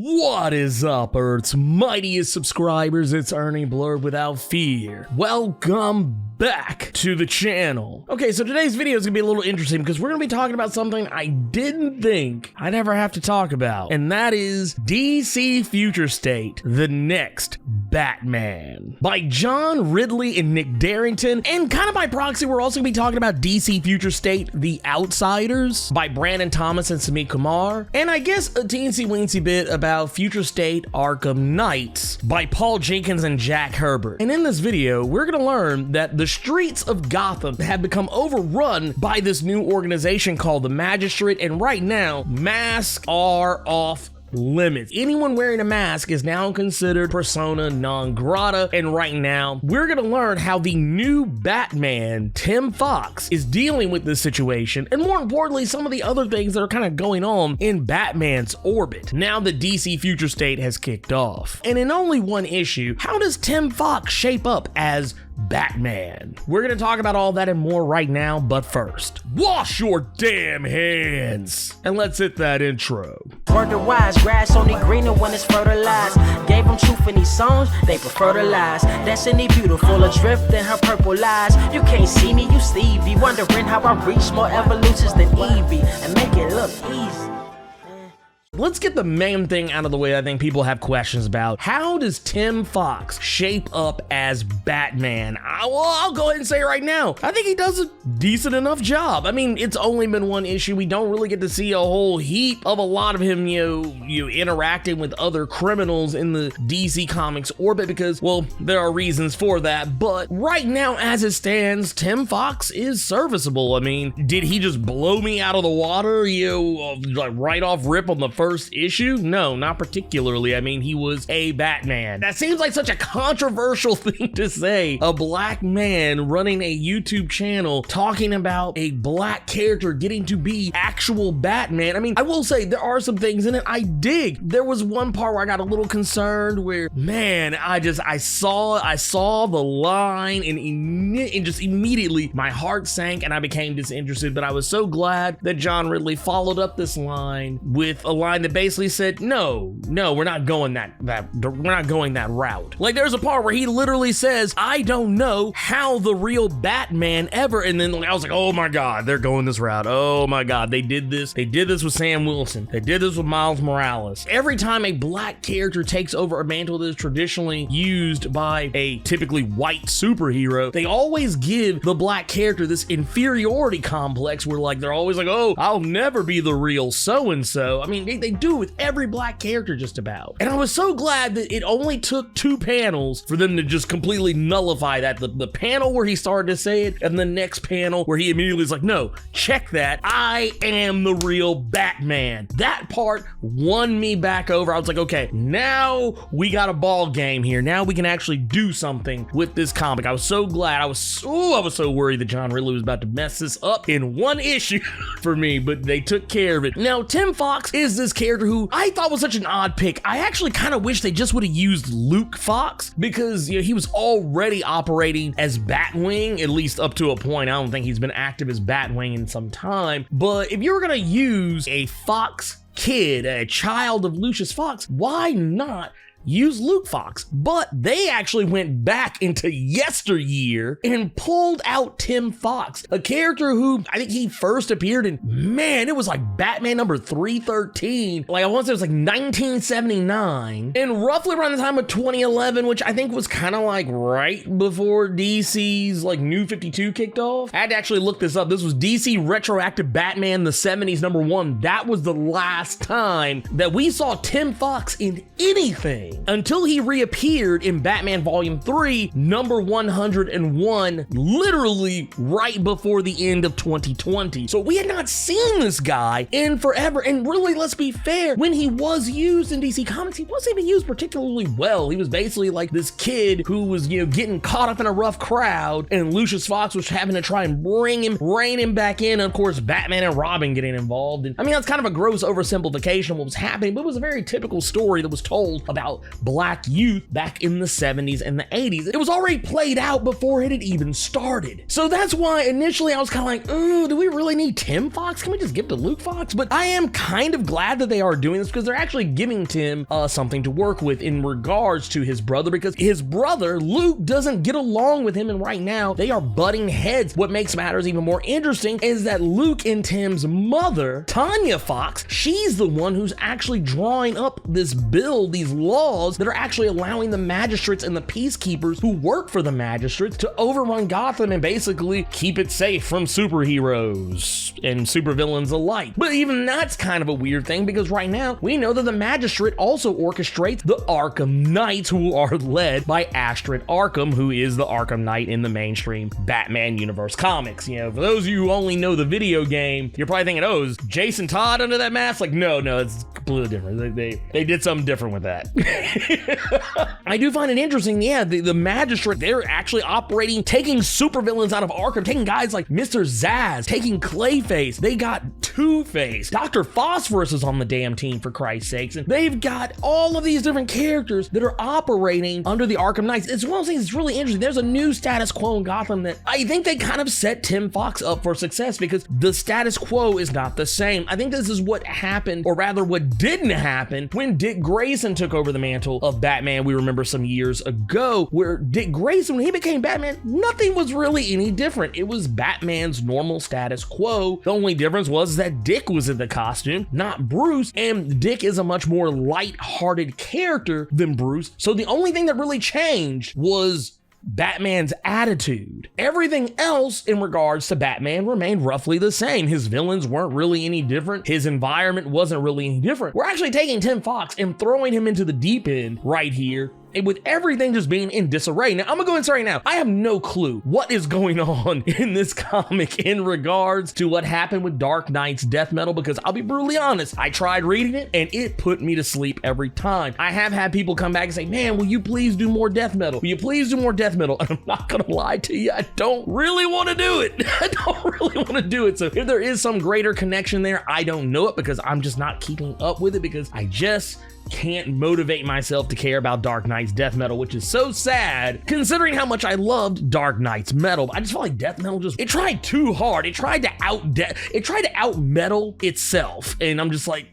What is up, Earth's mightiest subscribers? It's Ernie Blerd without fear. Welcome back to the channel. Okay, so today's video is gonna be a little interesting because we're gonna be talking about something I didn't think I'd ever have to talk about, and that is DC Future State, the next Batman, by John Ridley and Nick Darrington. And kind of by proxy, we're also gonna be talking about DC Future State, The Outsiders, by Brandon Thomas and Samik Kumar, and I guess a teensy-weensy bit about Future State Arkham Knights by Paul Jenkins and Jack Herbert. And in this video, we're gonna learn that the streets of Gotham have become overrun by this new organization called the Magistrate, and right now, masks are off limits. Anyone wearing a mask is now considered persona non grata, and right now we're gonna learn how the new Batman, Tim Fox, is dealing with this situation, and more importantly, some of the other things that are kind of going on in Batman's orbit now that DC Future State has kicked off. And in only one issue, how does Tim Fox shape up as Batman? We're gonna talk about all that and more right now, but first, wash your damn hands and let's hit that intro. Word to wise, grass only greener when it's fertilized. Gave them truth in these songs, they prefer to lies. Destiny beautiful, adrift in her purple eyes. You can't see me, you Stevie, wondering how I reach more evolutions than Evie and make it look easy. Let's get the main thing out of the way I think people have questions about. How does Tim Fox shape up as Batman? I'll go ahead and say right now, I think he does a decent enough job. I mean, it's only been one issue. We don't really get to see a whole heap of a lot of him, interacting with other criminals in the DC Comics orbit because, well, there are reasons for that. But right now, as it stands, Tim Fox is serviceable. I mean, did he just blow me out of the water, like right off rip on the first issue? No, not particularly. I mean, he was a Batman. That seems like such a controversial thing to say. A black man running a YouTube channel talking about a black character getting to be actual Batman. I mean, I will say there are some things in it I dig. There was one part where I got a little concerned where, man, I saw the line and just immediately my heart sank and I became disinterested. But I was so glad that John Ridley followed up this line with a line that basically said, no, we're not going that route. Like, there's a part where he literally says, I don't know how the real Batman ever, and then I was like, oh my god, they're going this route. Oh my god, they did this with Sam Wilson, they did this with Miles Morales. Every time a black character takes over a mantle that is traditionally used by a typically white superhero, they always give the black character this inferiority complex where, like, they're always like, oh, I'll never be the real so-and-so. I mean, they do it with every black character just about. And I was so glad that it only took 2 panels for them to just completely nullify that. The panel where he started to say it, and the next panel where he immediately was like, no, check that. I am the real Batman. That part won me back over. I was like, okay, now we got a ball game here. Now we can actually do something with this comic. I was so glad. I was so worried that John Ridley was about to mess this up in one issue for me, but they took care of it. Now, Tim Fox is this character who I thought was such an odd pick. I actually kind of wish they just would have used Luke Fox because, he was already operating as Batwing, at least up to a point. I don't think he's been active as Batwing in some time. But if you were gonna use a Fox kid, a child of Lucius Fox, why not use Luke Fox? But they actually went back into yesteryear and pulled out Tim Fox, a character who I think he first appeared in, man, it was like Batman number 313. Like, I want to say it was like 1979, and roughly around the time of 2011, which I think was kind of like right before DC's like New 52 kicked off. I had to actually look this up. This was DC Retroactive Batman the 70s #1. That was the last time that we saw Tim Fox in anything, until he reappeared in Batman Volume 3, number 101, literally right before the end of 2020. So we had not seen this guy in forever, and really, let's be fair, when he was used in DC Comics, he wasn't even used particularly well. He was basically like this kid who was, getting caught up in a rough crowd, and Lucius Fox was having to try and rein him back in, and of course, Batman and Robin getting involved. And I mean, that's kind of a gross oversimplification of what was happening, but it was a very typical story that was told about about black youth back in the 70s and the 80s. It was already played out before it had even started. So that's why initially I was kind of like, do we really need Tim Fox? Can we just give it to Luke Fox? But I am kind of glad that they are doing this because they're actually giving Tim something to work with in regards to his brother, because his brother, Luke, doesn't get along with him, and right now they are butting heads. What makes matters even more interesting is that Luke and Tim's mother, Tanya Fox, she's the one who's actually drawing up this bill, these laws that are actually allowing the magistrates and the peacekeepers who work for the magistrates to overrun Gotham and basically keep it safe from superheroes and supervillains alike. But even that's kind of a weird thing, because right now we know that the magistrate also orchestrates the Arkham Knights, who are led by Astrid Arkham, who is the Arkham Knight in the mainstream Batman universe comics. You know, for those of you who only know the video game, you're probably thinking, oh, is Jason Todd under that mask? Like, no, it's completely different. They did something different with that. I do find it interesting, yeah, the magistrate, they're actually operating, taking supervillains out of Arkham, taking guys like Mr. Zsasz, taking Clayface. They got Two-Face. Dr. Phosphorus is on the damn team, for Christ's sakes, and they've got all of these different characters that are operating under the Arkham Knights. It's one of those things that's really interesting. There's a new status quo in Gotham that I think they kind of set Tim Fox up for success, because the status quo is not the same. I think this is what happened, or rather what didn't happen, when Dick Grayson took over the mantle of Batman. We remember some years ago where Dick Grayson, when he became Batman, nothing was really any different. It was Batman's normal status quo. The only difference was that Dick was in the costume, not Bruce, and Dick is a much more light-hearted character than Bruce. So the only thing that really changed was Batman's attitude. Everything else in regards to Batman remained roughly the same. His villains weren't really any different. His environment wasn't really any different. We're actually taking Tim Fox and throwing him into the deep end right here, with everything just being in disarray. Now, I'm gonna go ahead and say right now, I have no clue what is going on in this comic in regards to what happened with Dark Knight's death metal, because I'll be brutally honest, I tried reading it and it put me to sleep every time. I have had people come back and say, man, will you please do more death metal? Will you please do more death metal? And I'm not gonna lie to you, I don't really want to do it. I don't really want to do it. So if there is some greater connection there, I don't know it, because I'm just not keeping up with it, because I just can't motivate myself to care about Dark Knight's death metal, which is so sad considering how much I loved Dark Knight's metal. I just felt like death metal it tried too hard. It tried to out metal itself, and I'm just like,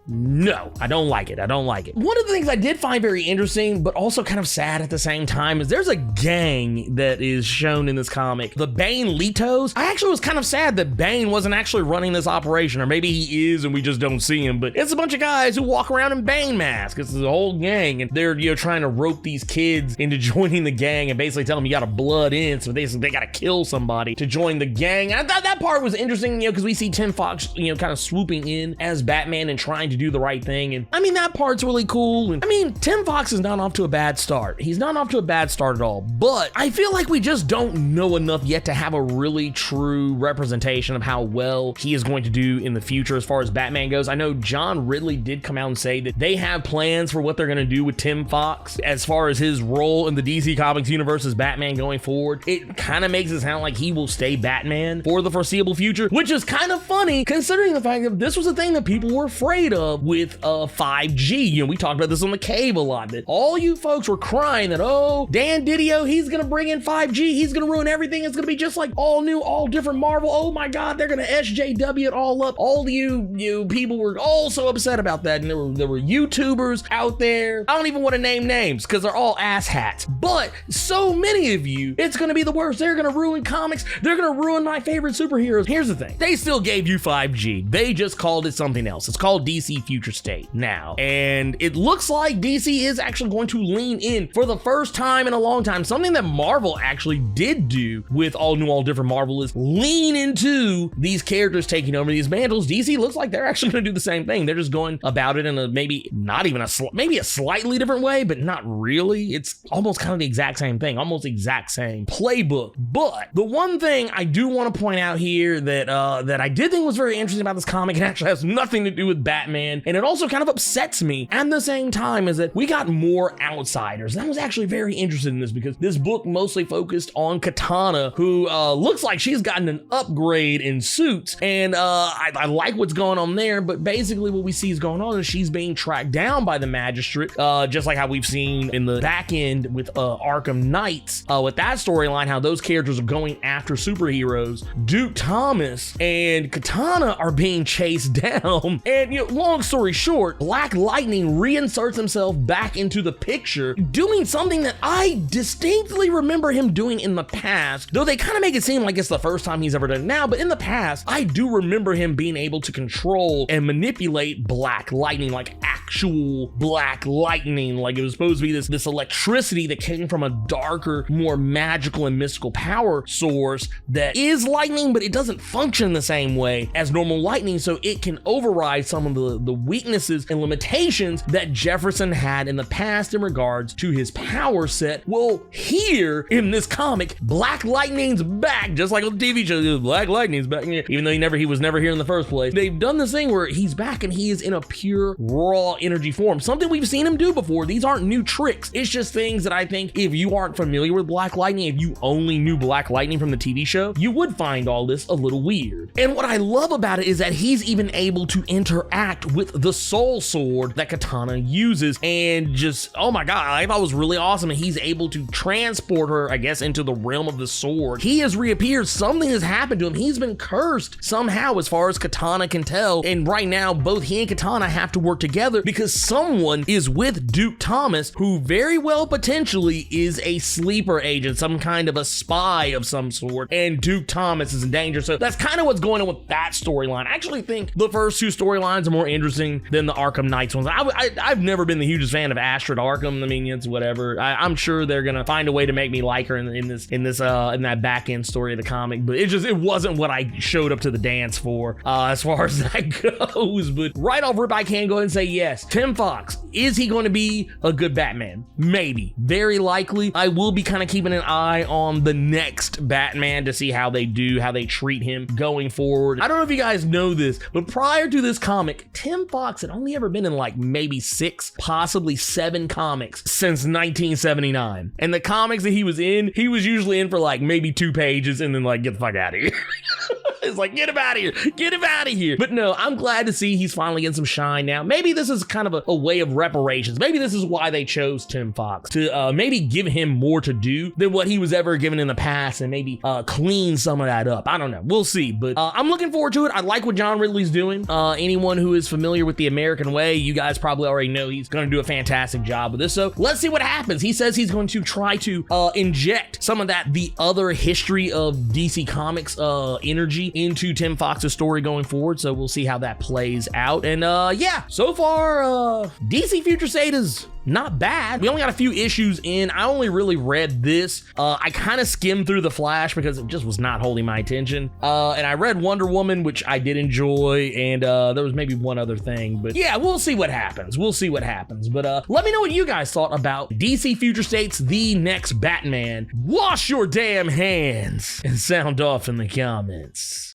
no, I don't like it. I don't like it. One of the things I did find very interesting, but also kind of sad at the same time, is there's a gang that is shown in this comic, the Bane Litos. I actually was kind of sad that Bane wasn't actually running this operation, or maybe he is and we just don't see him, but it's a bunch of guys who walk around in Bane masks. It's a whole gang, and they're, trying to rope these kids into joining the gang and basically tell them you gotta blood in, so they gotta kill somebody to join the gang. And I thought that part was interesting, because we see Tim Fox, kind of swooping in as Batman and trying to do the right thing. And I mean, that part's really cool. And I mean, Tim Fox is not off to a bad start. He's not off to a bad start at all, but I feel like we just don't know enough yet to have a really true representation of how well he is going to do in the future as far as Batman goes. I know John Ridley did come out and say that they have plans for what they're going to do with Tim Fox as far as his role in the DC Comics universe as Batman going forward. It kind of makes it sound like he will stay Batman for the foreseeable future, which is kind of funny considering the fact that this was a thing that people were afraid of with 5G. We talked about this on the Cave a lot, that all you folks were crying that, oh, Dan Didio, he's gonna bring in 5G, he's gonna ruin everything, it's gonna be just like all new, all different Marvel. Oh my God, they're gonna SJW it all up. All you people were all so upset about that, and there were YouTubers out there, I don't even want to name names because they're all asshats, but so many of you, it's gonna be the worst. They're gonna ruin comics, they're gonna ruin my favorite superheroes. Here's the thing, they still gave you 5G, they just called it something else. It's called DC Future State now, and it looks like DC is actually going to lean in for the first time in a long time. Something that Marvel actually did do with all new, all different Marvel is lean into these characters taking over these mantles. DC looks like they're actually going to do the same thing. They're just going about it in a maybe not even maybe a slightly different way, but not really. It's almost kind of the exact same thing, almost exact same playbook. But the one thing I do want to point out here that I did think was very interesting about this comic, and actually has nothing to do with Batman Superman, and it also kind of upsets me at the same time is that we got more outsiders. And I was actually very interested in this because this book mostly focused on Katana, who looks like she's gotten an upgrade in suits, and I like what's going on there, but basically what we see is going on is she's being tracked down by the magistrate, just like how we've seen in the back end with Arkham Knights, with that storyline, how those characters are going after superheroes. Duke Thomas and Katana are being chased down, and long story short, Black Lightning reinserts himself back into the picture, doing something that I distinctly remember him doing in the past, though they kind of make it seem like it's the first time he's ever done it now, but in the past, I do remember him being able to control and manipulate Black Lightning, like actual Black Lightning, like it was supposed to be this electricity that came from a darker, more magical and mystical power source that is lightning, but it doesn't function the same way as normal lightning, so it can override some of the weaknesses and limitations that Jefferson had in the past in regards to his power set. Well, here in this comic, Black Lightning's back, just like on the TV show. Black Lightning's back, even though he was never here in the first place. They've done this thing where he's back and he is in a pure raw energy form, something we've seen him do before. These aren't new tricks. It's just things that I think if you aren't familiar with Black Lightning, if you only knew Black Lightning from the TV show, you would find all this a little weird. And what I love about it is that he's even able to interact with the soul sword that Katana uses, and just, oh my god, I thought it was really awesome. And he's able to transport her, I guess, into the realm of the sword. He has reappeared. Something has happened to him. He's been cursed somehow, as far as Katana can tell. And right now, both he and Katana have to work together because someone is with Duke Thomas, who very well potentially is a sleeper agent, some kind of a spy of some sort, and Duke Thomas is in danger. So that's kind of what's going on with that storyline. I actually think the first two storylines are more interesting than the Arkham Knights ones. I've never been the hugest fan of Astrid Arkham. I mean, it's whatever. I'm sure they're gonna find a way to make me like her in that back end story of the comic, but it wasn't what I showed up to the dance for as far as that goes. But right off rip, I can go ahead and say yes. Tim Fox, is he going to be a good Batman? Maybe. Very likely. I will be kind of keeping an eye on the next Batman to see how they treat him going forward. I don't know if you guys know this, but prior to this comic, Tim Fox had only ever been in like maybe 6, possibly 7 comics since 1979. And the comics that he was in, he was usually in for like maybe 2 pages and then like, get the fuck out of here. It's like, get him out of here, get him out of here. But no, I'm glad to see he's finally getting some shine now. Maybe this is kind of a way of reparations. Maybe this is why they chose Tim Fox, to maybe give him more to do than what he was ever given in the past, and maybe clean some of that up. I don't know, we'll see. But I'm looking forward to it. I like what John Ridley's doing. Anyone who is familiar with the American way, you guys probably already know he's gonna do a fantastic job with this. So let's see what happens. He says he's going to try to inject some of the other history of DC Comics energy into Tim Fox's story going forward. So we'll see how that plays out. And yeah, so far DC Future State is not bad. We only got a few issues in. I only really read this. I kind of skimmed through the Flash because it just was not holding my attention. And I read Wonder Woman, which I did enjoy, and there was maybe one other thing, but yeah, we'll see what happens. We'll see what happens. But let me know what you guys thought about DC Future State's The Next Batman. Wash your damn hands and sound off in the comments.